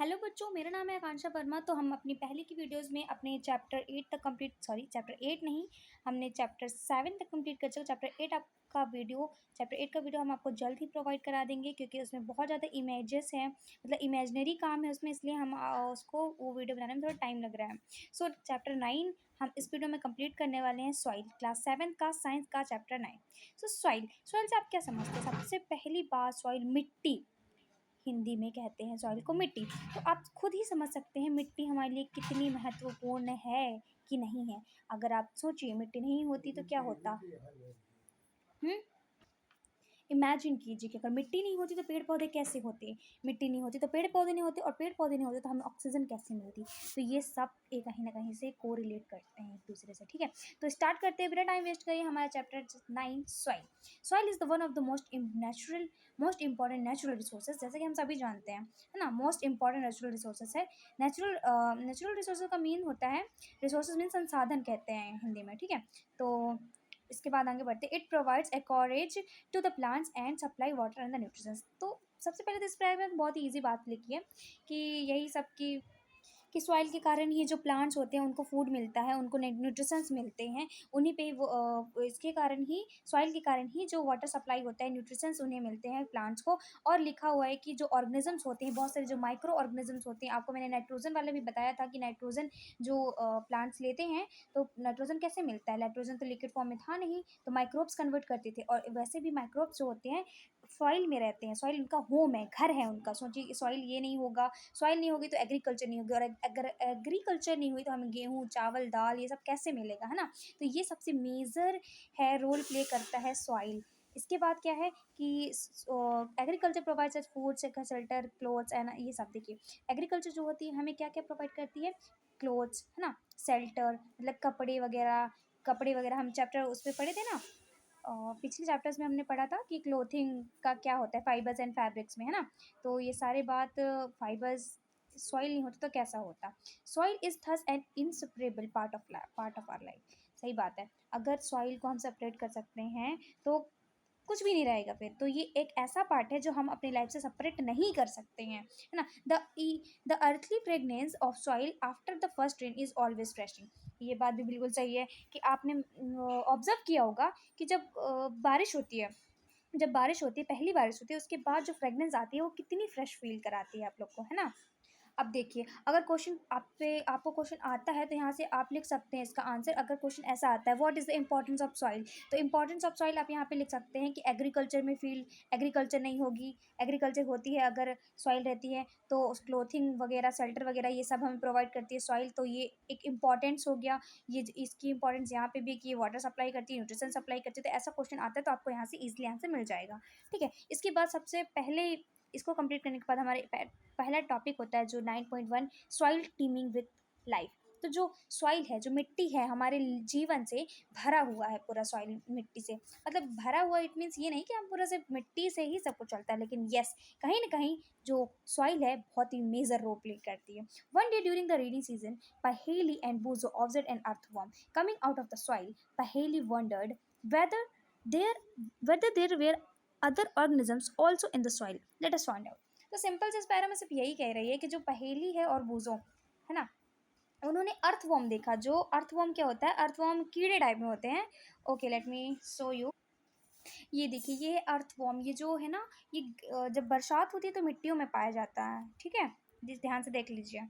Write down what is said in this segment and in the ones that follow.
Hello बच्चों, मेरा नाम है आकांक्षा वर्मा। तो हम अपनी पहले की वीडियोस में अपने चैप्टर 8 नहीं, हमने चैप्टर 7 तक कंप्लीट कर चुके। चैप्टर 8 का वीडियो हम आपको जल्द ही प्रोवाइड करा देंगे, क्योंकि उसमें बहुत ज़्यादा इमेजेस हैं, मतलब इमेजनरी काम है उसमें, इसलिए हम उसको वो वीडियो बनाने में थोड़ा टाइम लग रहा है। सो चैप्टर 9 हम इस वीडियो में कंप्लीट करने वाले हैं। सॉइल, क्लास 7 का साइंस का चैप्टर 9। सो सॉइल सॉइल से आप क्या समझते हैं? सबसे पहली बात, सॉइल मिट्टी, हिंदी में कहते हैं सॉइल को मिट्टी। तो आप खुद ही समझ सकते हैं मिट्टी हमारे लिए कितनी महत्वपूर्ण है कि नहीं है। अगर आप सोचिए मिट्टी नहीं होती तो क्या होता। हम्म इमेजिन कीजिए कि अगर मिट्टी नहीं होती तो पेड़ पौधे कैसे होते, मिट्टी नहीं होती तो पेड़ पौधे नहीं होते, और पेड़ पौधे नहीं होते तो हमें ऑक्सीजन कैसे मिलती। तो ये सब एक कहीं ना कहीं से को रिलेट करते हैं एक दूसरे से, ठीक है। तो स्टार्ट करते हैं, बिना टाइम वेस्ट करिए। हमारा chapter 9, soil. Soil is the one of the most important natural resources, जैसे कि हम सभी जानते हैं, है ना। मोस्ट इंपॉर्टेंट नेचुरल रिसोर्सेज है। नेचुरल रिसोर्सेज का मीन होता है, रिसोर्सेज मीन संसाधन कहते हैं हिंदी में, ठीक है। तो इसके बाद आगे बढ़ते, it provides anchorage to the plants and supply water and the nutritions. तो सबसे पहले तो इस प्राइमरी में बहुत ही ईजी बात लिखी है कि यही सब कि सॉइल के कारण ही जो प्लांट्स होते हैं उनको फूड मिलता है, उनको न्यूट्रिशंस मिलते हैं। उन्हीं पे वो इसके कारण ही, सॉइल के कारण ही जो वाटर सप्लाई होता है, न्यूट्रिशंस उन्हें मिलते हैं प्लांट्स को। और लिखा हुआ है कि जो ऑर्गेनिजम्स होते हैं, बहुत सारे जो माइक्रो ऑर्गेनिजम्स होते हैं, आपको मैंने नाइट्रोजन वाला भी बताया था कि नाइट्रोजन जो प्लांट्स लेते हैं, तो नाइट्रोजन कैसे मिलता है। नाइट्रोजन तो लिक्विड फॉर्म में था नहीं, तो माइक्रोब्स कन्वर्ट करते थे। और वैसे भी माइक्रोब्स जो होते हैं सॉइल में रहते हैं, सॉइल उनका होम है, घर है उनका। सोचिए सॉइल ये नहीं होगा, सॉइल नहीं होगी तो एग्रीकल्चर नहीं होगी, और अगर एग्रीकल्चर नहीं हुई तो हमें गेहूँ चावल दाल ये सब कैसे मिलेगा, है ना। तो ये सबसे मेजर है, रोल प्ले करता है सॉइल। इसके बाद क्या है कि agriculture provides as food, shelter, clothes and ये सब। देखिए एग्रीकल्चर जो होती है हमें क्या क्या प्रोवाइड करती है, क्लोथ्स, है ना, शेल्टर मतलब कपड़े वगैरह हम चैप्टर उस पर पढ़े थे ना। पिछले चैप्टर्स में हमने पढ़ा था कि क्लोथिंग का क्या होता है, फाइबर्स एंड फैब्रिक्स में, है ना। तो ये सारे बात, फाइबर्स, सॉइल नहीं होता तो कैसा होता। Soil is thus an inseparable part of our life. सही बात है, अगर सॉइल को हम सेपरेट कर सकते हैं तो कुछ भी नहीं रहेगा फिर। तो ये एक ऐसा पार्ट है जो हम अपनी लाइफ से सेपरेट नहीं कर सकते हैं, है ना। The earthly pregnance of soil after the first rain is always freshing. ये बात भी बिल्कुल सही है कि आपने ऑब्जर्व किया होगा कि जब बारिश होती है, पहली बारिश होती है, उसके बाद जो फ्रेगनेंस आती है वो कितनी फ्रेश फील कराती है आप लोग को, है ना। अब देखिए, अगर क्वेश्चन आपको क्वेश्चन आता है तो यहाँ से आप लिख सकते हैं इसका आंसर। अगर क्वेश्चन ऐसा आता है, what is the importance of soil, तो इंपॉर्टेंस ऑफ सॉइल आप यहाँ पे लिख सकते हैं कि एग्रीकल्चर में फील्ड, एग्रीकल्चर नहीं होगी, एग्रीकल्चर होती है अगर सॉइल रहती है, तो क्लोथिंग वगैरह, शेल्टर वगैरह ये सब हमें प्रोवाइड करती है सॉइल। तो ये एक इंपॉर्टेंस हो गया। ये इसकी इंपॉर्टेंस यहाँ पे भी कि ये वाटर सप्लाई करती है, न्यूट्रिशन सप्लाई करती है। तो ऐसा क्वेश्चन आता है तो आपको यहाँ से ईजिली आंसर मिल जाएगा, ठीक है। इसके बाद सबसे पहले इसको कंप्लीट करने के बाद हमारे पहला टॉपिक होता है जो 9.1, सॉइल टीमिंग विथ लाइफ। तो जो सॉइल है, जो मिट्टी है, हमारे जीवन से भरा हुआ है पूरा सॉइल, मिट्टी से। मतलब भरा हुआ इट मीन्स ये नहीं कि हम पूरा सिर्फ मिट्टी से ही सब कुछ चलता है, लेकिन यस, कहीं ना कहीं जो सॉइल है बहुत ही मेजर रोल प्ले करती है। One day during the rainy season, Paheli and Boojho observe an earthworm coming out of the soil. Paheli wondered whether there there were other organisms also in the soil. Let us find out. तो simple से इस para में सिर्फ यही कह रही है कि जो पहेली है और बूजो, है ना, उन्होंने अर्थवॉर्म देखा। जो अर्थवॉर्म क्या होता है, अर्थवॉर्म कीड़े टाइप में होते हैं। Okay, let me show you. ये देखिए, ये है अर्थवॉर्म। ये जो है ना, ये जब बरसात होती है तो मिट्टियों में पाया जाता है, ठीक है। ध्यान से देख लीजिए।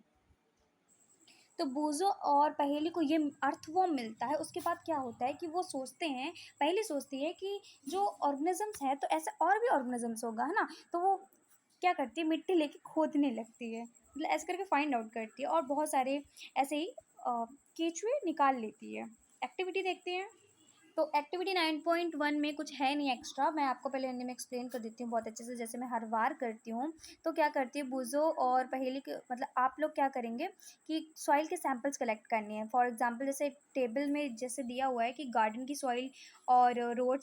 तो बूजो और पहेली को ये अर्थवॉर्म मिलता है। उसके बाद क्या होता है कि वो सोचते हैं, पहले सोचती है कि जो ऑर्गेनिजम्स है तो ऐसे और भी ऑर्गेनिजम्स होगा, है ना। तो वो क्या करती है, मिट्टी लेके खोदने लगती है, मतलब ऐसे करके फाइंड आउट करती है, और बहुत सारे ऐसे ही केचुए निकाल लेती है। एक्टिविटी देखते हैं। तो एक्टिविटी 9.1 में कुछ है नहीं एक्स्ट्रा, मैं आपको पहले हिंदी में एक्सप्लेन कर देती हूँ बहुत अच्छे से, जैसे मैं हर बार करती हूँ। तो क्या करती है बूजो और पहेली के, मतलब आप लोग क्या करेंगे कि सॉइल के सैंपल्स कलेक्ट करने हैं। फॉर एग्जांपल जैसे टेबल में जैसे दिया हुआ है कि गार्डन की सॉइल और रोड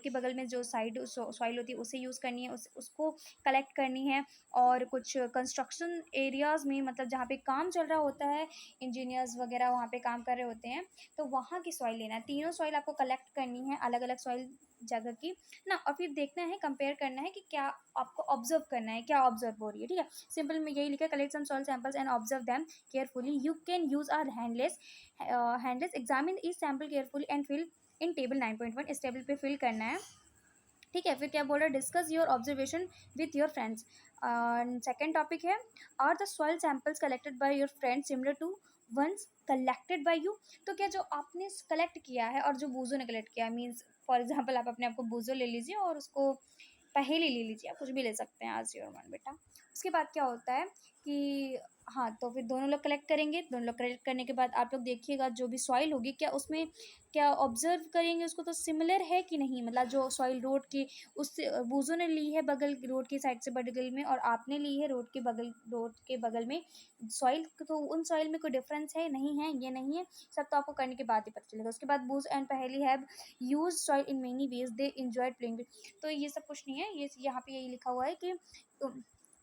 के बगल में जो साइड सॉइल होती है उसे यूज़ करनी है, उसको कलेक्ट करनी है। और कुछ कंस्ट्रक्शन एरियाज़ में, मतलब जहाँ पे काम चल रहा होता है, इंजीनियर्स वगैरह वहाँ पे काम कर रहे होते हैं, तो वहाँ की सॉइल लेना है। तीनों सॉइल सॉइल आपको कलेक्ट करनी है, अलग अलग सॉइल जगह की ना, और फिर देखना है, कंपेयर करना है कि क्या आपको ऑब्जर्व करना है, क्या ऑब्जर्व हो रही है, ठीक है। सिंपल में यही लिखा है, collect some soil samples and observe them carefully, you can use our hand lens examine each sample carefully and fill in table 9.1, इस टेबल पे फिल करना है, ठीक है। फिर क्या बोल रहा है, discuss your observation with your friends. Second topic है, are the soil samples collected by your friends similar to ones collected by you. तो क्या जो आपने कलेक्ट किया है और जो बूजो ने कलेक्ट किया है, मीन्स फॉर एग्जाम्पल आप अपने आप को बूजो ले लीजिए और उसको पहेली ले लीजिए, आप कुछ भी ले सकते हैं, आज योर मन बेटा। उसके बाद क्या होता है कि हाँ, तो फिर दोनों लोग कलेक्ट करेंगे, दोनों लोग कलेक्ट करने के बाद आप लोग देखिएगा जो भी सॉइल होगी, क्या उसमें क्या ऑब्जर्व करेंगे उसको, तो सिमिलर है कि नहीं, मतलब जो सॉइल रोड की उससे बूजो ने ली है बगल रोड की साइड से बगल में, और आपने ली है रोड के बगल में सॉइल, तो उन सॉइल में कोई डिफरेंस है नहीं है, ये नहीं है, सब तो आपको करने के बाद ही पता चलेगा। उसके बाद बूज एंड पहेली have use soil in many ways they enjoyed playing with. तो ये सब कुछ नहीं है, ये यहाँ पे यही लिखा हुआ है कि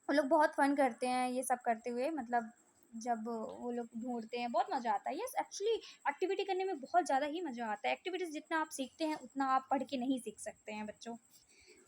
वो लोग बहुत फन करते हैं ये सब करते हुए, मतलब जब वो लोग ढूंढते हैं बहुत मज़ा आता है। यस, एक्चुअली एक्टिविटी करने में बहुत ज़्यादा ही मज़ा आता है। एक्टिविटीज़ जितना आप सीखते हैं उतना आप पढ़ के नहीं सीख सकते हैं बच्चों।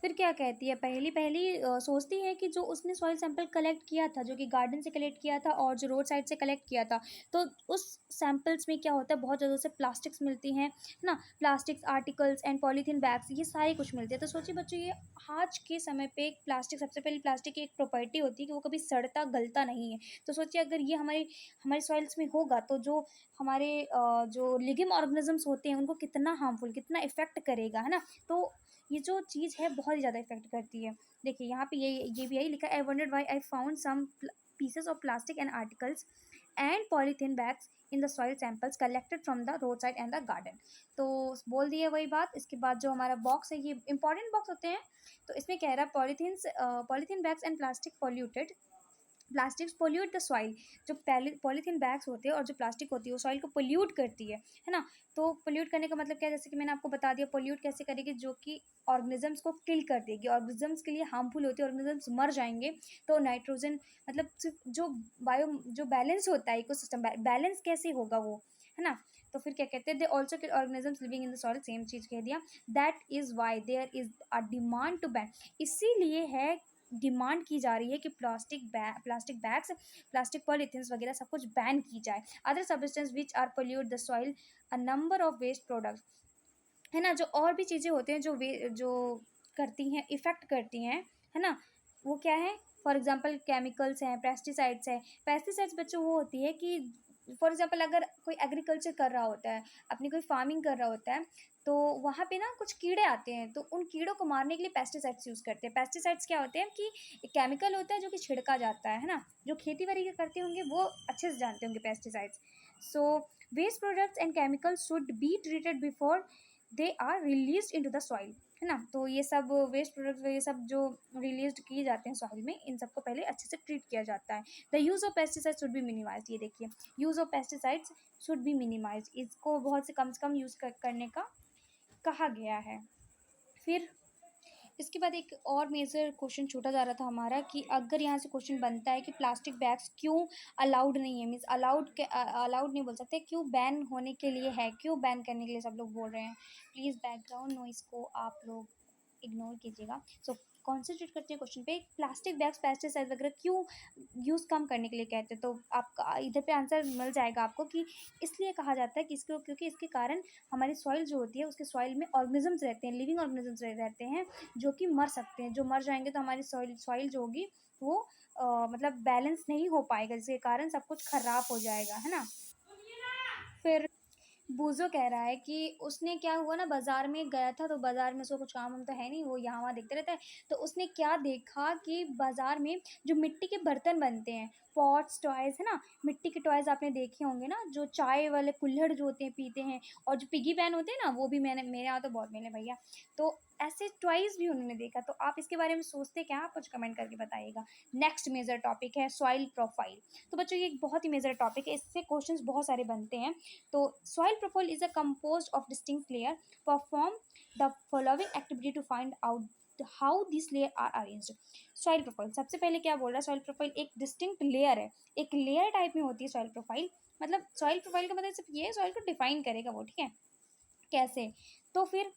फिर क्या कहती है, पहली पहली सोचती है कि जो उसने सॉइल सैंपल कलेक्ट किया था, जो कि गार्डन से कलेक्ट किया था और जो रोड साइड से कलेक्ट किया था, तो उस सैंपल्स में क्या होता है, बहुत ज़्यादा से प्लास्टिक्स मिलती हैं, है ना, plastics articles and polythene bags, ये सारे कुछ मिलते हैं। तो सोचिए बच्चों, ये आज के समय पे एक प्लास्टिक, सबसे पहले प्लास्टिक की एक प्रॉपर्टी होती है कि वो कभी सड़ता गलता नहीं है। तो सोचिए अगर ये हमारी हमारे सॉइल्स में होगा तो जो हमारे जो लिविंग ऑर्गेनिजम्स होते हैं उनको कितना हार्मफुल, कितना इफेक्ट करेगा, है ना। तो ये जो चीज़ है बहुत ही ज़्यादा इफेक्ट करती है। देखिए यहाँ पे ये भी यही लिखा है, I wondered why I found some pieces of plastic and articles and polythene bags in the soil samples collected from the roadside and the garden। तो बोल दिए वही बात। इसके बाद जो हमारा बॉक्स है, ये इंपॉर्टेंट बॉक्स होते हैं, तो इसमें कह रहा है polythene bags and plastics pollute the soil. जो पॉलीथीन बैग्स होते हैं और जो प्लास्टिक होती है वो सॉइल को पोल्यूट करती है ना। तो पोल्यूट करने का मतलब क्या है, जैसे कि मैंने आपको बता दिया, पोल्यूट कैसे करेगी, जो कि ऑर्गेनिजम्स को किल कर देगी, ऑर्गेनिजम्स के लिए हार्मफुल होती है, ऑर्गेनिजम्स मर जाएंगे। तो नाइट्रोजन, मतलब सिर्फ जो बैलेंस होता है इकोसिस्टम, बैलेंस कैसे होगा वो, है ना। तो फिर क्या कहते हैं, they also kill organisms living in the soil, same चीज़ कह दिया। That is why there is a demand to ban, इसीलिए है डिमांड की जा रही है कि प्लास्टिक बैग्स, प्लास्टिक पॉलीथीन्स वगैरह सब कुछ बैन की जाए। Other substance which are pollute the soil, a number of waste products, है ना, जो और भी चीज़ें होते हैं जो करती हैं, इफ़ेक्ट करती हैं, है ना, वो क्या है, फॉर एग्जांपल केमिकल्स हैं, पेस्टिसाइड्स हैं। पेस्टिसाइड्स बच्चों वो होती है कि फॉर एग्जांपल अगर कोई एग्रीकल्चर कर रहा होता है, अपनी कोई फार्मिंग कर रहा होता है, तो वहाँ पे ना कुछ कीड़े आते हैं, तो उन कीड़ों को मारने के लिए पेस्टिसाइड्स यूज़ करते हैं। पेस्टिसाइड्स क्या होते हैं कि केमिकल होता है जो कि छिड़का जाता है ना। जो खेती बाड़ी करते होंगे वो अच्छे से जानते होंगे pesticides. So waste products and chemicals should be treated before they are release into the soil, है ना। तो ये सब वेस्ट प्रोडक्ट्स, ये सब जो रिलीज किए जाते हैं सॉइल में, इन सबको पहले अच्छे से ट्रीट किया जाता है। The use of pesticides should be minimise, ये देखिए, use of pesticides should be minimise, इसको बहुत से कम यूज़ करने का कहा गया है। फिर इसके बाद एक और मेजर क्वेश्चन छूटा जा रहा था हमारा कि अगर यहाँ से क्वेश्चन बनता है कि प्लास्टिक बैग्स क्यों अलाउड नहीं है, मीन्स अलाउड नहीं बोल सकते, क्यों बैन होने के लिए है, क्यों बैन करने के लिए सब लोग बोल रहे हैं। प्लीज़ बैकग्राउंड नॉइस को आप लोग इग्नोर कीजिएगा। सो कॉन्सेंट्रेट करते हैं क्वेश्चन पे, प्लास्टिक बैग्स पेस्टिसाइड वगैरह क्यों यूज़ कम करने के लिए कहते हैं। तो आपका इधर पे आंसर मिल जाएगा आपको कि इसलिए कहा जाता है कि इसको, क्योंकि इसके कारण हमारी सॉइल जो होती है उसके सॉइल में ऑर्गेनिजम्स रहते हैं, लिविंग ऑर्गेनिजम्स रहते हैं, जो कि मर सकते हैं। जो मर जाएंगे तो हमारी सॉइल जो होगी वो मतलब बैलेंस नहीं हो पाएगा, जिसके कारण सब कुछ खराब हो जाएगा, है ना। फिर बूज़ो कह रहा है कि उसने क्या हुआ ना, बाज़ार में गया था, तो बाज़ार में उसको कुछ काम वाम तो है नहीं, वो यहाँ वहाँ देखते रहता है। तो उसने क्या देखा कि बाज़ार में जो मिट्टी के बर्तन बनते हैं, पॉट्स, टॉयज़, है ना, मिट्टी के टॉयज़ आपने देखे होंगे ना, जो चाय वाले कुल्हड़ जो होते हैं पीते हैं, और जो पिगी बैंक होते हैं ना, वो भी मैंने, मेरे यहाँ तो बहुत मिले भैया। तो ऐसे टॉयज़ भी उन्होंने देखा। तो आप इसके बारे में सोचते क्या, आप कुछ कमेंट करके बताइएगा। नेक्स्ट मेजर टॉपिक है सॉइल प्रोफाइल। तो बच्चों ये एक बहुत ही मेजर टॉपिक है, इससे क्वेश्चंस बहुत सारे बनते हैं। तो soil profile is a composed of distinct layer, perform the following activity to find out how this layer are arranged. Soil profile सबसे पहले क्या बोल रहा है, सॉइल प्रोफाइल एक डिस्टिंक्ट लेयर है, एक लेयर टाइप में होती है सॉइल प्रोफाइल। मतलब सॉइल प्रोफाइल का मतलब सिर्फ ये सॉइल को डिफाइन करेगा वो, ठीक है। कैसे? तो फिर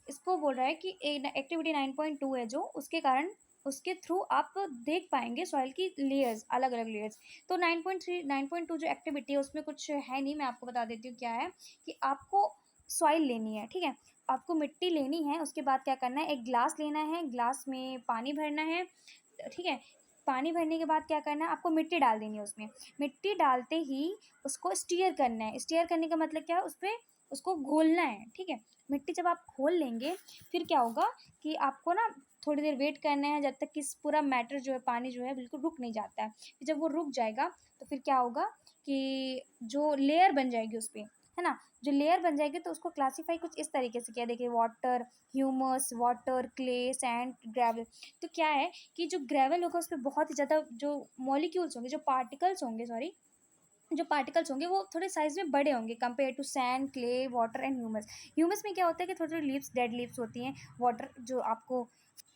इसको बोल रहा है कि एक्टिविटी 9.2 है जो, उसके कारण उसके थ्रू आप देख पाएंगे सॉइल की लेयर्स, अलग अलग लेयर्स। तो 9.3 9.2 जो एक्टिविटी है उसमें कुछ है नहीं, मैं आपको बता देती हूँ क्या है। कि आपको सॉइल लेनी है, ठीक है, आपको मिट्टी लेनी है। उसके बाद क्या करना है, एक ग्लास लेना है, ग्लास में पानी भरना है, ठीक है। पानी भरने के बाद क्या करना है, आपको मिट्टी डाल देनी है उसमें। मिट्टी डालते ही उसको स्टीयर करना है। स्टीयर करने का मतलब क्या है, उस पर उसको घोलना है, ठीक है। मिट्टी जब आप घोल लेंगे फिर क्या होगा कि आपको ना थोड़ी देर वेट करना है जब तक कि पूरा मैटर जो है, पानी जो है बिल्कुल रुक नहीं जाता है। फिर जब वो रुक जाएगा तो फिर क्या होगा कि जो लेयर बन जाएगी उस पर, है ना, जो लेयर बन जाएगी तो उसको क्लासीफाई कुछ इस तरीके से किया। देखिए, water, humus, water, clay, sand, gravel. तो क्या है कि जो ग्रेवल होगा उस पर बहुत ही ज़्यादा जो मॉलिक्यूल्स होंगे, जो पार्टिकल्स होंगे, सॉरी, जो पार्टिकल्स होंगे वो थोड़े साइज में बड़े होंगे compare to sand, clay, water and humus. Humus में क्या होता है कि थोड़ी थोड़ी लीव्स, डेड लीव्स होती हैं। वाटर जो आपको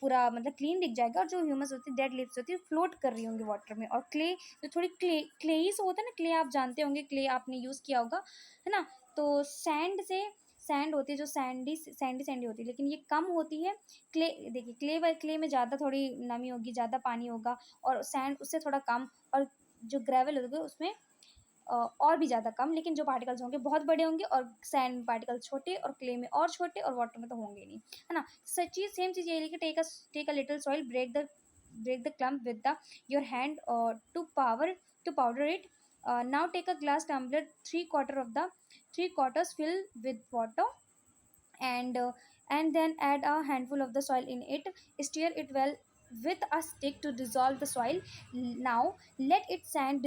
पूरा मतलब क्लीन दिख जाएगा, और जो ह्यूमस होती है, डेड लीव्स होती है, फ्लोट कर रही होंगी वाटर में। और क्ले जो थोड़ी क्लेई से होता है ना, क्ले आप जानते होंगे, क्ले आपने यूज़ किया होगा, है ना। तो सैंड होती है जो सैंडी सैंडी सैंडी होती है, लेकिन ये कम होती है। क्ले, देखिए, क्ले में ज़्यादा थोड़ी नमी होगी, ज़्यादा पानी होगा, और सैंड उससे थोड़ा कम। और जो ग्रेवल होगा उसमें और भी ज़्यादा कम, लेकिन जो पार्टिकल्स होंगे बहुत बड़े होंगे, और सैंड पार्टिकल्स छोटे, और क्ले में और छोटे, और वाटर में तो होंगे नहीं, है ना। सेम चीज़ ये है कि take a little soil, break the clump with the your hand to powder it. Now take a glass tumbler, three quarters fill with water, and uh, and then add a handful of the soil in it. Stir it well with a stick to dissolve the soil. Now let it stand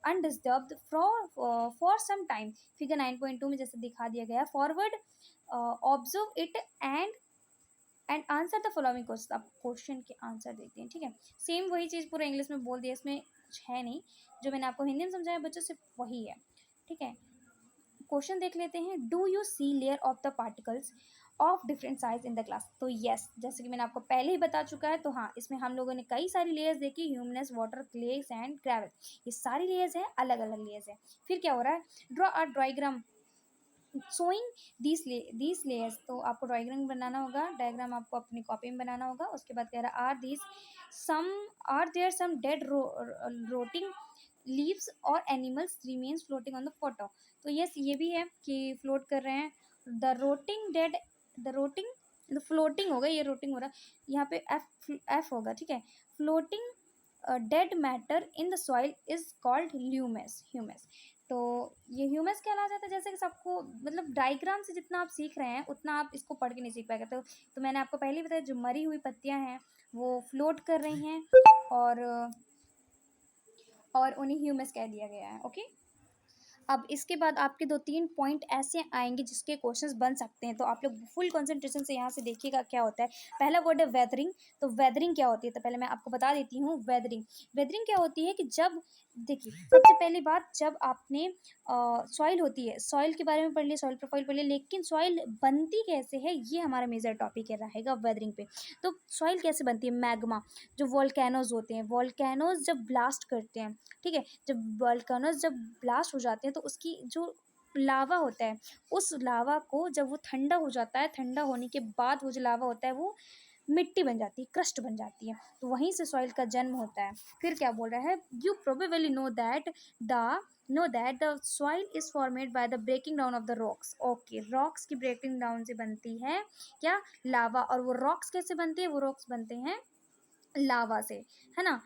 undisturbed for some time. Figure 9.2 में जैसे दिखा दिया गया, forward observe it and answer the following question. आप question के answer देते हैं, ठीक है। सेम वही चीज़ पूरा इंग्लिश में बोल दिया, इसमें कुछ है नहीं। जो मैंने आपको हिंदी में समझाया बच्चों, सिर्फ वही है, ठीक है। क्वेश्चन देख लेते हैं। Do you see layer of the particles of different size in the class? तो यस, जैसे कि मैंने आपको पहले ही बता चुका है। तो हाँ, इसमें हम लोगों ने कई सारी लेयर्स देखी, humus, water, clay, sand, gravel, ये सारी लेयर्स हैं, अलग अलग लेयर्स हैं। फिर क्या हो रहा है, draw a diagram showing these layers. तो आपको डायग्राम बनाना होगा, डायग्राम आपको अपनी कॉपी में बनाना होगा। उसके बाद कह रहा है, are there some dead rotting leaves और animals remains floating on the photo? तो यस, ये भी है कि फ्लोट कर रहे हैं। द फ्लोटिंग होगा, ये रोटिंग हो रहा है, यहाँ पे एफ होगा, ठीक है। Floating dead matter in the soil is called humus. तो ये ह्यूमस कहलाता जाता है। जैसे कि सबको मतलब डायग्राम से जितना आप सीख रहे हैं उतना आप इसको पढ़ के नहीं सीख पाएगा। तो मैंने आपको पहले ही बताया, जो मरी हुई पत्तियां हैं वो फ्लोट कर रही हैं, और उन्हें ह्यूमस कह दिया गया है, ओके। अब इसके बाद आपके 2-3 पॉइंट ऐसे आएंगे जिसके क्वेश्चंस बन सकते हैं, तो आप लोग फुल कंसंट्रेशन से यहाँ से देखिएगा क्या होता है। पहला वर्ड है वेदरिंग। तो वेदरिंग क्या होती है, तो पहले मैं आपको बता देती हूँ। वेदरिंग क्या होती है कि जब, देखिए, सबसे पहली बात, जब आपने सॉइल होती है, सॉइल के बारे में पढ़ लिया, सॉइल प्रोफाइल पढ़ लिया, लेकिन सॉइल बनती कैसे है ये हमारा मेजर टॉपिक है रहेगा वेदरिंग पे। तो सॉइल कैसे बनती है, मैग्मा, जो वोल्केनोज होते हैं, वोल्केनोज जब ब्लास्ट करते हैं, ठीक है, जब वोल्केनोज जब ब्लास्ट हो जाते हैं तो उसकी जो लावा होता है, उस लावा को जब वो ठंडा हो जाता है, ठंडा होने के बाद वो जो लावा होता है वो मिट्टी बन जाती है, क्रस्ट बन जाती है। तो वहीं से सॉइल का जन्म होता है। फिर क्या बोल रहा है, you probably know that the soil is formed by the breaking down of the rocks. Okay, rocks की ब्रेकिंग डाउन से बनती है क्या, लावा। और वो रॉक्स कैसे बनते हैं, वो रॉक्स बनते हैं लावा से, है ना।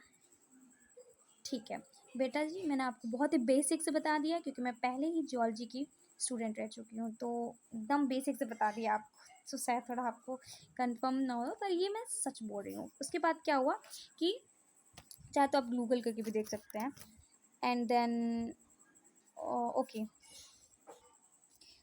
ठीक है बेटा जी, मैंने आपको बहुत ही बेसिक से बता दिया, क्योंकि मैं पहले ही जियोलॉजी की स्टूडेंट रह चुकी हूँ, तो एकदम बेसिक से बता दिया आपको। तो शायद थोड़ा आपको कंफर्म ना हो, पर ये मैं सच बोल रही हूँ। उसके बाद क्या हुआ कि चाहे तो आप गूगल करके भी देख सकते हैं। And then okay,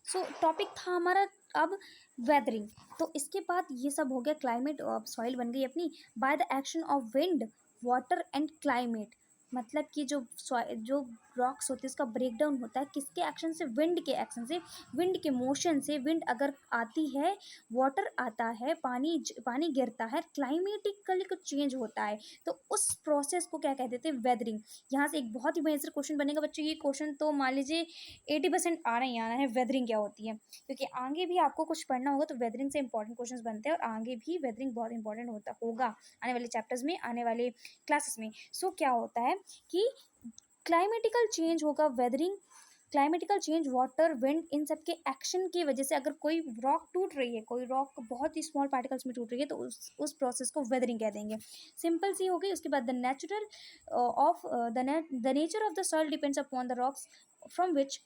so topic था हमारा अब वेदरिंग। तो इसके बाद ये सब हो गया, क्लाइमेट, सॉइल बन गई अपनी by the action of wind, water and climate. मतलब कि जो रॉक्स होते हैं उसका ब्रेकडाउन होता है किसके एक्शन से, विंड के एक्शन से, विंड के मोशन से। विंड अगर आती है, वाटर आता है, पानी गिरता है, क्लाइमेटिकली कुछ चेंज होता है, तो उस प्रोसेस को क्या कहते थे, वेदरिंग। यहाँ से एक बहुत ही मेजर क्वेश्चन बनेगा बच्चों, ये क्वेश्चन तो मान लीजिए 80% आना ही आना है, वेदरिंग क्या होती है, क्योंकि आगे भी आपको कुछ पढ़ना होगा तो वेदरिंग से इंपॉर्टेंट क्वेश्चन बनते हैं, और आगे भी वेदरिंग बहुत इंपॉर्टेंट होगा आने वाले चैप्टर्स में, आने वाले क्लासेस में। सो क्या होता है कि क्लाइमेटिकल चेंज होगा, weathering, climatical change, water, wind, इन सब के एक्शन की वजह से अगर कोई रॉक टूट रही है, कोई रॉक बहुत ही स्मॉल पार्टिकल्स में टूट रही है, तो उस प्रोसेस को वेदरिंग कह देंगे। सिंपल सी हो गई। उसके बाद the nature of the soil depends upon the rocks from which,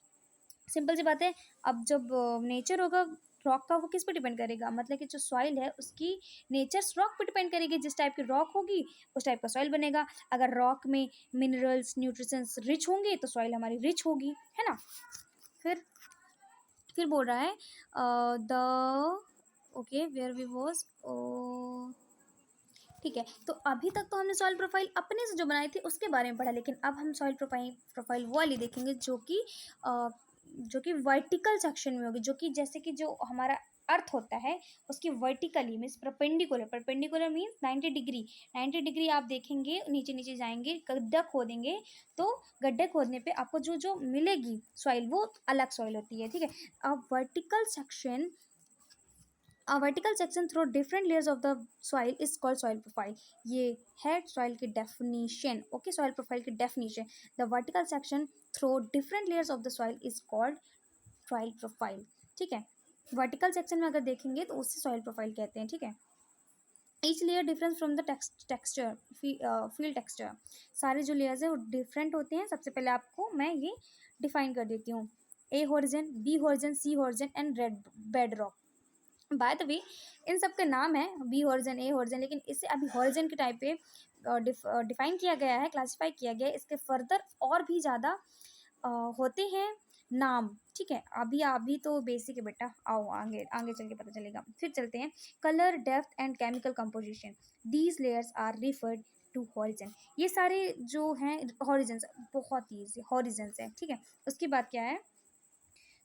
simple सी बात है। अब जब नेचर होगा रॉक का, वो किस पे डिपेंड करेगा, मतलब कि जो सॉइल है उसकी नेचर्स रॉक पे डिपेंड करेगी, जिस टाइप की रॉक होगी उस टाइप का सॉइल बनेगा। अगर रॉक में मिनरल्स, न्यूट्रिशंस रिच होंगे तो सॉइल हमारी रिच होगी, है ना। फिर बोल रहा है the okay where we was, ठीक है। तो अभी तक तो हमने सॉइल प्रोफाइल अपने से जो बनाई थी उसके बारे में पढ़ा, लेकिन अब हम सॉइल प्रोफाइल वो वाली देखेंगे जो कि वर्टिकल सेक्शन में होगी, जो कि जैसे कि जो हमारा अर्थ होता है उसकी vertically means perpendicular means 90 degree, 90 degree आप देखेंगे, नीचे नीचे जाएंगे, गड्ढा खोदेंगे, तो गड्ढे खोदने पे आपको जो जो मिलेगी सॉइल वो अलग सॉइल होती है, ठीक है। अब vertical section through different layers of the soil is called soil profile. ये है सॉइल की डेफिनेशन, ओके, सॉइल प्रोफाइल की definition. The vertical section through different layers of the soil is called soil profile, ठीक है। Vertical section में अगर देखेंगे तो उससे सॉइल प्रोफाइल कहते हैं, ठीक है। Each layer difference from the texture, field texture, सारे जो लेयर्स है वो डिफरेंट होते हैं। सबसे पहले आपको मैं ये डिफाइन कर देती हूँ, A horizon, B horizon, C horizon and red bedrock. By the way इन सब के नाम है बी हॉरिजन, ए हॉरिजन, लेकिन इसे अभी हॉरिजन के टाइप पे डिफाइन किया गया है, क्लासिफाई किया गया है। इसके फर्दर और भी ज़्यादा होते हैं नाम, ठीक है। अभी तो बेसिक है बेटा, आओ आगे आगे चल के पता चलेगा। फिर चलते हैं, colour, depth and chemical composition, these layers are referred to horizon. ये सारे जो हैं हॉरिजन्स, बहुत ईजी हॉरिजन्स है, ठीक है। उसके बाद क्या है,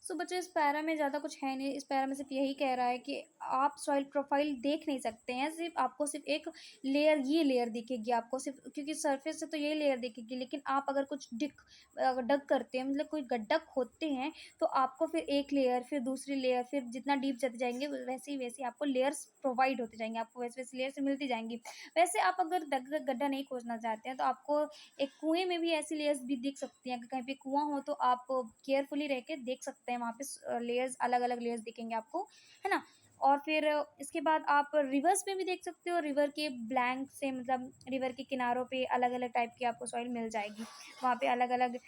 सो बच्चों इस पैरा में ज़्यादा कुछ है नहीं, इस पैरा में सिर्फ यही कह रहा है कि आप सॉइल प्रोफाइल देख नहीं सकते हैं, सिर्फ आपको सिर्फ एक लेयर, ये लेयर दिखेगी आपको सिर्फ, क्योंकि सरफेस से तो ये लेयर दिखेगी, लेकिन आप अगर कुछ डग करते हैं, मतलब कोई गड्ढा खोदते हैं, तो आपको फिर एक लेयर, फिर दूसरी लेयर, फिर जितना डीप जाते जाएंगे वैसे ही आपको लेयर्स प्रोवाइड होते जाएंगे, आपको वैसे वैसे लेयर्स मिलती जाएंगी। वैसे आप अगर गड्ढा नहीं खोदना चाहते हैं तो आपको एक कुएं में भी ऐसी लेयर्स भी दिख सकती हैं, अगर कहीं पे कुआं हो तो आप केयरफुली रह के देख सकते हैं, वहाँ पे लेयर्स, अलग अलग लेयर्स दिखेंगे आपको, है ना। और फिर इसके बाद आप रिवर्स में भी देख सकते हो, रिवर के ब्लैंक से, मतलब रिवर के किनारों पे अलग अलग टाइप की आपको सॉइल मिल जाएगी, वहाँ पे अलग अलग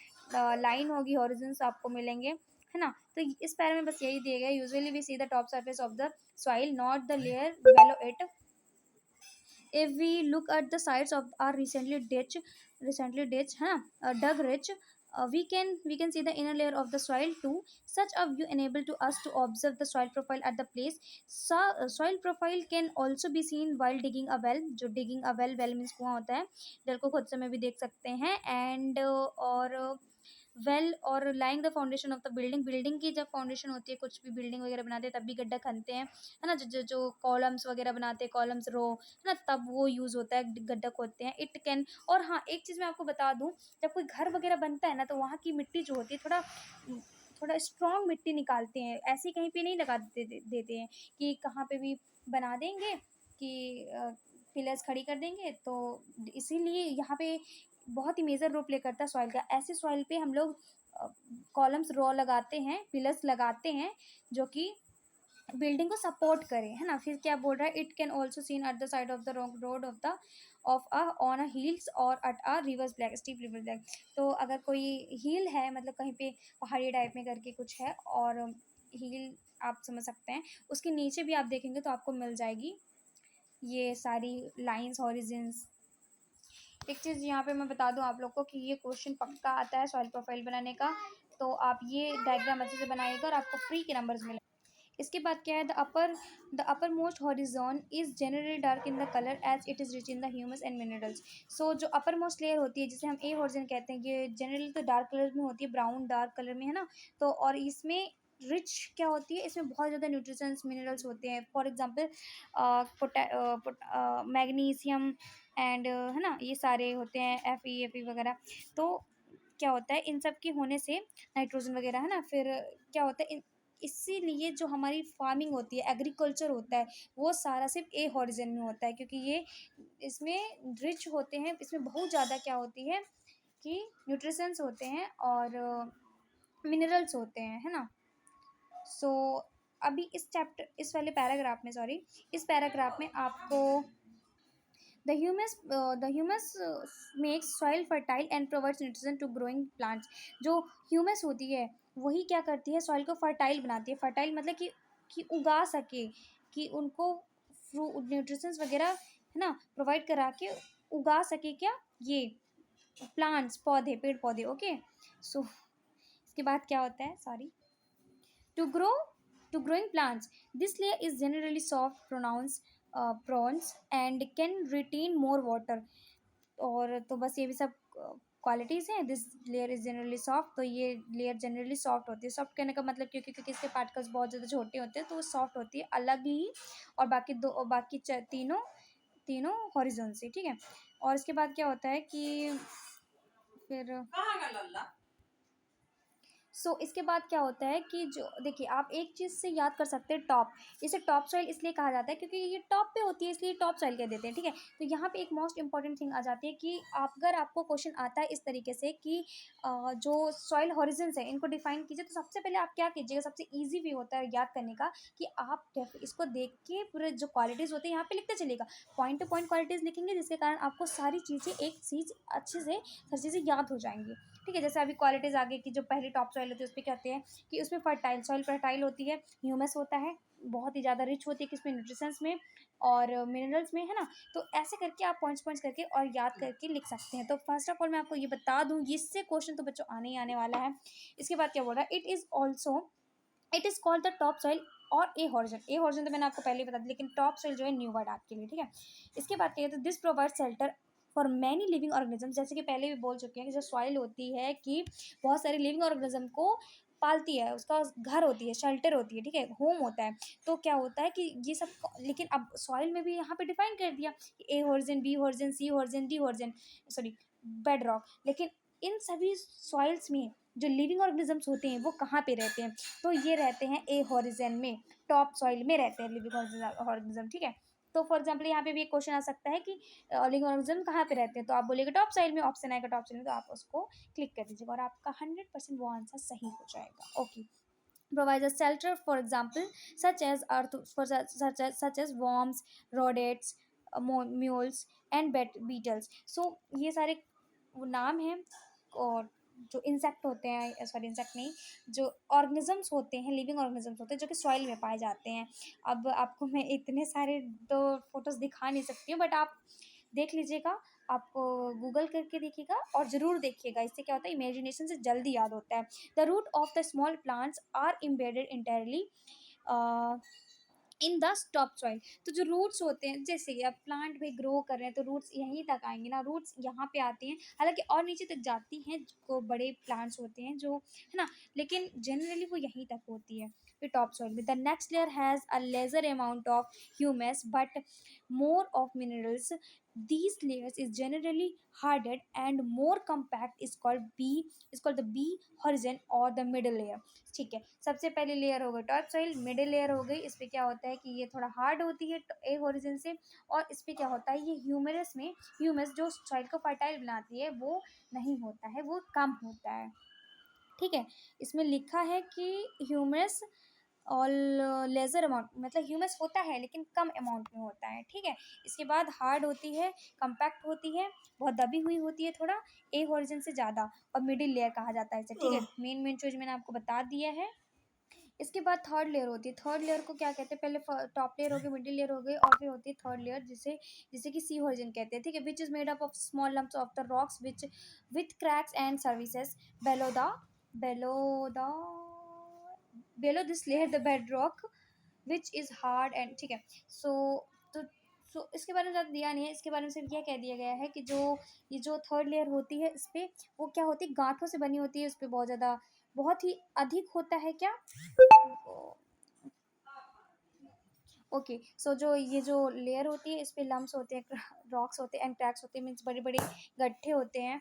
लाइन होगी, हॉरिजन्स आपको मिलेंगे, है ना। तो इस पैरा में बस यही दिया गया, usually we see the top surface of the soil not the layer below it. If we look at the sides of our recently ditch, dug rich, we can see the inner layer of the soil too. Such a view enable to us to observe the soil profile at the place. So, soil profile can also be seen while digging a well. जो digging a well means कुआं होता है, जल को खुद समय भी देख सकते हैं, and और वेल और lying the foundation of the building की जब फाउंडेशन होती है, कुछ भी बिल्डिंग वगैरह बनाते हैं तब भी गड्ढा खनते हैं, है ना। जो कॉलम्स वगैरह बनाते हैं, कॉलम्स रो, है ना, तब वो यूज़ होता है, गड्ढा खोदते हैं। इट कैन, और हाँ एक चीज़ मैं आपको बता दूँ, जब कोई घर वगैरह बनता है ना, तो वहाँ की मिट्टी जो होती है थोड़ा स्ट्रॉन्ग मिट्टी निकालते हैं, ऐसी कहीं पे नहीं लगा देते हैं कि कहाँ पे भी बना देंगे कि पिलर्स खड़ी कर देंगे, तो इसीलिए यहाँ पे बहुत ही मेजर रोल प्ले करता है सॉइल का। ऐसे सॉइल पे हम लोग कॉलम्स रो लगाते हैं, पिलर्स लगाते हैं, जो कि बिल्डिंग को सपोर्ट करें, है ना। फिर क्या बोल रहा है, it can also seen at the side of the road of a on a hills और at a rivers black steep river black. तो अगर कोई हिल है, मतलब कहीं पे पहाड़ी टाइप में करके कुछ है, और हिल आप समझ सकते हैं, उसके नीचे भी आप देखेंगे तो आपको मिल जाएगी ये सारी लाइंस, हॉरिजन्स। एक चीज़ यहाँ पे मैं बता दूँ आप लोग को कि ये क्वेश्चन पक्का आता है सॉइल प्रोफाइल बनाने का, तो आप ये डायग्राम अच्छे से बनाइएगा और आपको फ्री के नंबर्स मिलेंगे। इसके बाद क्या है, the uppermost horizon is generally dark in the colour as it is rich in the humus and minerals. So जो अपर मोस्ट लेयर होती है जिसे हम ए हॉरिजन कहते हैं, ये जनरली तो डार्क कलर में होती है, ब्राउन डार्क कलर में, है ना। तो और इसमें रिच क्या होती है, इसमें बहुत ज़्यादा न्यूट्रिशंस मिनरल्स होते हैं। फॉर एग्जांपल मैग्नीशियम एंड है ना, ये सारे होते हैं, Fe वगैरह। तो क्या होता है इन सब के होने से, नाइट्रोजन वगैरह, है ना। फिर क्या होता है इसीलिए जो हमारी फार्मिंग होती है, एग्रीकल्चर होता है, वो सारा सिर्फ ए हॉरिजन में होता है, क्योंकि ये इसमें रिच होते हैं, इसमें बहुत ज़्यादा क्या होती है कि न्यूट्रिशंस होते हैं और मिनरल्स होते हैं, है ना। सो अभी इस वाले पैराग्राफ में, सॉरी, इस पैराग्राफ में आपको the humus makes soil fertile and provides nutrition to growing plants। जो ह्यूमस होती है वही क्या करती है, सॉइल को फर्टाइल बनाती है। फर्टाइल मतलब कि उगा सके, कि उनको फ्रूट न्यूट्रिशंस वगैरह, है ना, प्रोवाइड करा के उगा सके, क्या ये प्लांट्स, पौधे, पेड़ पौधे। ओके। सो इसके बाद क्या होता है, sorry, to grow to growing plants, this layer is generally soft, prawns and can retain more water। और तो बस ये भी सब क्वालिटीज़ हैं। This layer is generally soft, तो ये लेयर जनरली सॉफ्ट होती है। सॉफ्ट कहने का मतलब क्योंकि इसके पार्टिकल्स बहुत ज़्यादा छोटे होते हैं तो वो सॉफ्ट होती है, अलग ही। और बाकी तीनों तीनों हॉरिजॉन से, ठीक है। और इसके बाद क्या होता है कि फिर इसके बाद क्या होता है कि जो देखिए, आप एक चीज़ से याद कर सकते हैं, टॉप। इसे टॉप सॉइल इसलिए कहा जाता है क्योंकि ये टॉप पे होती है, इसलिए टॉप सॉइल कह देते हैं, ठीक है। तो यहाँ पे एक मोस्ट इंपॉर्टेंट थिंग आ जाती है कि अगर आपको क्वेश्चन आता है इस तरीके से कि जो सॉइल हॉरिजन्स है इनको डिफाइन कीजिए, तो सबसे पहले आप क्या कीजिएगा, सबसे ईजी वे होता है याद करने का कि आप इसको देख के पूरे जो क्वालिटीज़ होती है यहाँ पे लिखते चलेगा। पॉइंट टू पॉइंट क्वालिटीज़ लिखेंगे, जिसके कारण आपको सारी चीज़ें एक चीज़ अच्छे से हर चीज़ें याद हो जाएंगी, ठीक है। जैसे अभी क्वालिटीज़ आगे की, जो पहली टॉप सॉइल होती है उस पर कहते हैं कि उसमें फर्टाइल सॉइल, फर्टाइल होती है, ह्यूमस होता है, बहुत ही ज़्यादा रिच होती है किसमें, न्यूट्रिशंस में और मिनरल्स में, है ना। तो ऐसे करके आप पॉइंट्स पॉइंट्स करके और याद करके लिख सकते हैं। तो फर्स्ट ऑफ ऑल मैं आपको ये बता दूँ, इससे क्वेश्चन तो बच्चों आने ही आने वाला है। इसके बाद क्या बोल रहा है, it is called the top soil और ए हॉरिजन। ए हॉरिजन तो मैंने आपको पहले ही बता दिया, लेकिन टॉप सॉइल जो है न्यू वर्ड आपके लिए, ठीक है। इसके बाद क्या है, तो this provide shelter for many living organism. जैसे कि पहले भी बोल चुके हैं कि जो सॉइल होती है कि बहुत सारे लिविंग ऑर्गेनिज्म को पालती है, उसका घर होती है, शेल्टर होती है, ठीक है, होम होता है। तो क्या होता है कि ये सब, लेकिन अब सॉइल में भी यहाँ पे डिफाइन कर दिया कि A horizon, B horizon, C horizon, D horizon, sorry, bedrock. लेकिन इन सभी सॉइल्स में जो लिविंग ऑर्गेनिजम्स होते हैं वो कहाँ पे रहते हैं, तो ये रहते हैं ए हॉरिजन में, टॉप सॉइल में रहते हैं लिविंग ऑर्गेनिज्म, ठीक है। तो फॉर एग्जाम्पल यहाँ पे भी एक क्वेश्चन आ सकता है कि लिविंग ऑर्गेनिज्म कहाँ पे रहते हैं, तो आप बोलेंगे टॉप सॉइल में, ऑप्शन आएगा टॉप सॉइल में, तो आप उसको क्लिक कर दीजिएगा और आपका 100% वो आंसर सही हो जाएगा। Okay. provides a shelter, for example, such as such as worms, rodents, mules and beetles। So ये सारे वो नाम हैं, और जो इंसेक्ट होते हैं, सॉरी इंसेक्ट नहीं, जो ऑर्गेनिजम्स होते हैं, लिविंग ऑर्गेनिजम्स होते हैं जो कि सॉइल में पाए जाते हैं। अब आपको मैं इतने सारे तो फोटोज़ दिखा नहीं सकती हूँ, बट आप देख लीजिएगा, आप गूगल करके देखिएगा और ज़रूर देखिएगा। इससे क्या होता है, इमेजिनेशन से जल्दी याद होता है। The root of the small plants are embedded entirely in the top soil. तो जो रूट्स होते हैं, जैसे कि अब प्लांट भी ग्रो कर रहे हैं तो रूट्स यहीं तक आएंगे ना, रूट्स यहाँ पे आती हैं, हालांकि और नीचे तक जाती हैं जो बड़े प्लांट्स होते हैं, जो है ना, लेकिन जनरली वो यहीं तक होती है फिर टॉप सॉइल में। The next layer has a lesser amount of humus but more of minerals। These layers is generally hardened and more compact, is called the B horizon or the middle layer, ठीक है। सबसे पहली layer हो गई top soil, middle layer हो गई, इस पे क्या होता है कि ये थोड़ा हार्ड होती है ए होरिजन से, और इस पे क्या होता है, ये ह्यूमस जो सॉइल को फर्टाइल बनाती है वो नहीं होता है, वो कम होता है, ठीक है। इसमें लिखा है कि ह्यूमस और लेज़र अमाउंट, मतलब ह्यूमस होता है लेकिन कम अमाउंट में होता है, ठीक है। इसके बाद हार्ड होती है, कम्पैक्ट होती है, बहुत दबी हुई होती है थोड़ा, ए हॉरिजन से ज़्यादा, और मिडिल लेयर कहा जाता है इसे, ठीक है। मेन चीज़ मैंने आपको बता दिया है। इसके बाद थर्ड लेयर होती है। थर्ड लेयर को क्या कहते हैं, पहले टॉप लेयर हो गई, मिडिल लेयर हो गई, और फिर होती है थर्ड लेयर जिसे कि सी हॉरिजन कहते हैं, ठीक है। Which is made up of small lumps of the rocks which with cracks and services below the below the below this layer, the bedrock which is hard and ठीक है। सो तो इसके बारे में ज़्यादा दिया नहीं है, इसके बारे में सिर्फ यह कह दिया गया है कि जो ये जो थर्ड लेयर होती है इस पे वो क्या होती है, गांठों से बनी होती है, उस पे बहुत ज़्यादा बहुत ही अधिक होता है क्या ओके। सो जो ये जो लेयर होती है इस पे लम्स होते हैं, रॉक्स होते हैं एंड क्रैक्स होते हैं, मीन्स बड़े बड़े गड्ढे होते हैं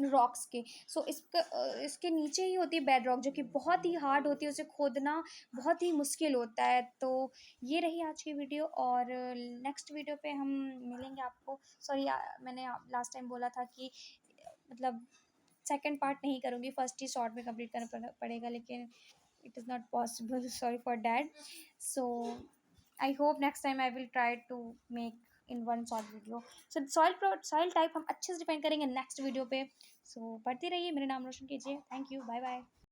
रॉक्स के। सो इसका इसके नीचे ही होती है बेड रॉक, जो कि बहुत ही हार्ड होती है, उसे खोदना बहुत ही मुश्किल होता है। तो ये रही आज की वीडियो, और नेक्स्ट वीडियो पे हम मिलेंगे आपको। सॉरी, मैंने लास्ट टाइम बोला था कि मतलब सेकंड पार्ट नहीं करूँगी, फर्स्ट ही शॉर्ट में कंप्लीट करना पड़ेगा, लेकिन it is not possible. Sorry for that. So I hope next time I will try to make in one short video. So soil type हम अच्छे से डिफाइन करेंगे नेक्स्ट वीडियो पे। सो पढ़ती रहिए, मेरा नाम रोशन कीजिए। Thank you, bye bye.